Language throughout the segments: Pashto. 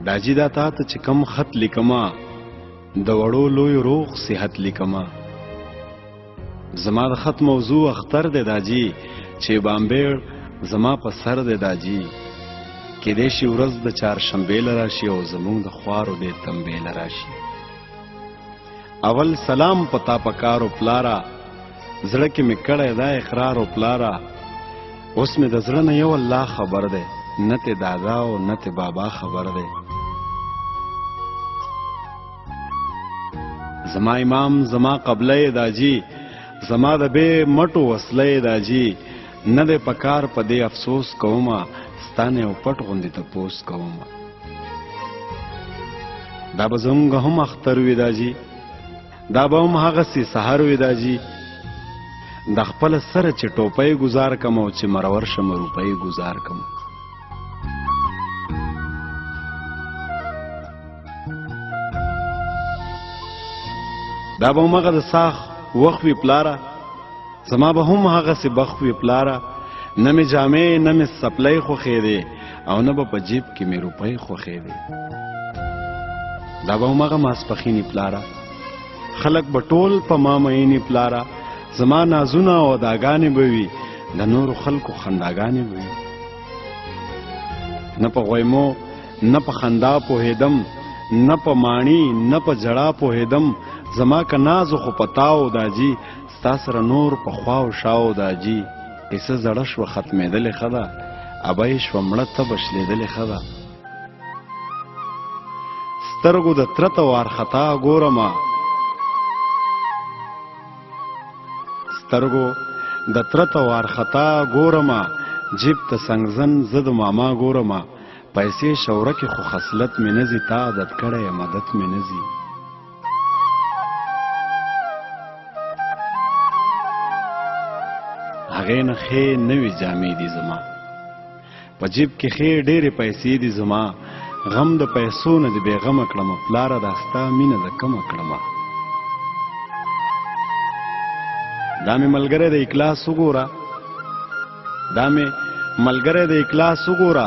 داجی دا تا ته چې کم خط لیکما د وړو لوی روغ صحت لیکما زما د خط موضوع اختر دی داجی چې بامبیر زما په سر دی داجی کېدای شي ورځ د چهارشنبې لراشي او زمونږ د خوارو دی تنبې لراشي اول سلام پتا پکارو پلارا زړه کې مې کړی دا اقرار او پلارا اوس مې د زړه نه یو الله خبر دی نه ته دادا او نه ته بابا خبر دی زما امام زما قبله داجی زما د بے مټو وسله داجی نه د پکار په دې افسوس کوما ستانه او پټ غوندې ته پوس کوما دا به زموږ هم اختر وي داجی دا به هم هغسې سهار وي داجی د خپل سره چې ټوپۍ گزار کم او چې مرور شم روپۍ گزار کم دا به هم هغه د ساخ وخت وي پلاره زما به هم هغسې بخت وي پلاره نه مې جامې نه مې سپلی خوښېدې او نه به په جیب کې مې روپۍ خوښېدې دا به هم هغه ماسپښینې پلاره خلک به ټول په ما مینې پلاره زما نازونه او اداګانې به وي د نورو خلکو خنداګانې به وي نه په غویمو نه په خندا پوهېدم نه په ماڼي نه په ژړا پوهېدم زما که نازو خو پتاو داجی ستا سره نور په خواو شاو داجی کیسه زړه شوه ختمېدلې ښه ده ابۍ شوه مړه تبه شلېدلې ښه ده سترګو د تره ته وارخطا ګورمه سترګو د تره ته وارخطا ګورمه جیب ته سنګزن زه د ماما ګورمه پیسې شوره کې خو خصلت مې نه ځي تا عادت کړی یم عادت مې نه ځي هغې نه ښې نوې جامې دي زما په جیب کې ښې ډېرې پیسې دي زما غم د پیسو نه دې بېغمه کړمه پلاره دا ستا مینه د کمه کړمه دا مې ملګری د اکلاس وګوره دا مې ملګری د اکلاس وګوره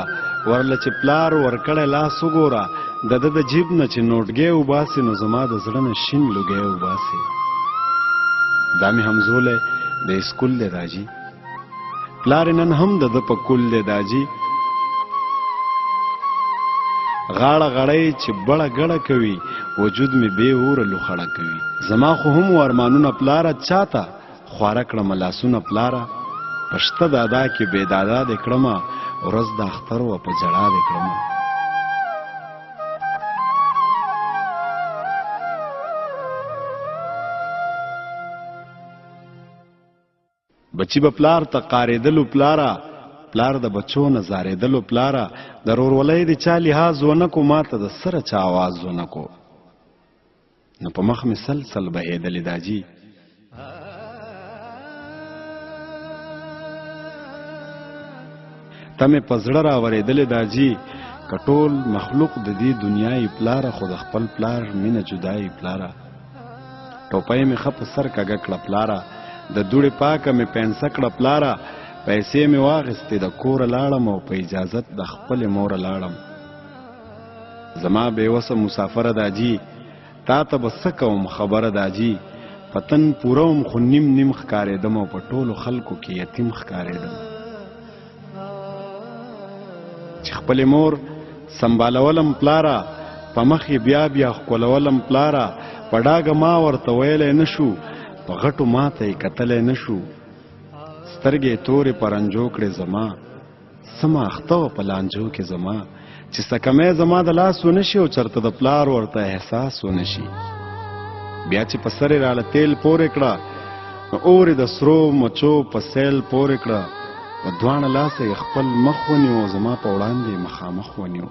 ورله چې پلار ورکړی لاس وګوره د ده د جیب نه چې نوټګی وباسي نو زما د زړه نه شین لوګی وباسي دا مې همزولی د اسکول دی داجی پلار نن هم د ده په کول دی داجی غاړه غړی چې بړه ګړه کوي وجود مې بې اوره لوخړه کوي زما خو هم و ارمانونه پلاره چاته خواره کړمه لاسونه پلاره په شته دادا کې بې دادا دې کړمه ورځ د اختر وه په ژړا دې کړمه بچی به پلار ته قارېدلو پلاره پلار د بچو نه زارېدلو پلاره د ورورولۍ د چا لحاظ ونه کو ما ته د سره چا آواز ونه کو نو په مخ مې سلسل بهېدلې داجي ته مې په زړه راورېدلې داجي که ټول مخلوق د دې دنیایي پلاره خو د خپل پلار مینه جدایي پلاره ټوپۍ مې ښه په سر کږه کړه پلاره د دوړې پاکه مې پینسه کړه پلاره پیسې مې واخیستې د کوره لاړم او په اجازت د خپلې موره لاړم زما بېوسه مسافره داجي تا ته به څه کوم خبره داجي په تن پوره وم خو نیم نیم ښکارېدم او په ټولو خلکو کې یتیم ښکارېدم چې خپلې مور سنبالولم پلاره په مخ یې بیا بیا ښکلولم پلاره په ډاګه ما ورته ویلی نه شو په غټو ماته یې کتلی نه شو سترګې تورې پرنجو کړې زما سمه اخته وه په لانجو کې زما چې سکمی زما د لاس ونه شي او چېرته د پلار ورته احساس ونه شي بیا چې په سر یې راله تیل پورې کړه نو اور د سرو مچو په سیل پورې کړه په دواړه لاسه یې خپل مخ ونیو زما په وړاندې مخامخ ونیو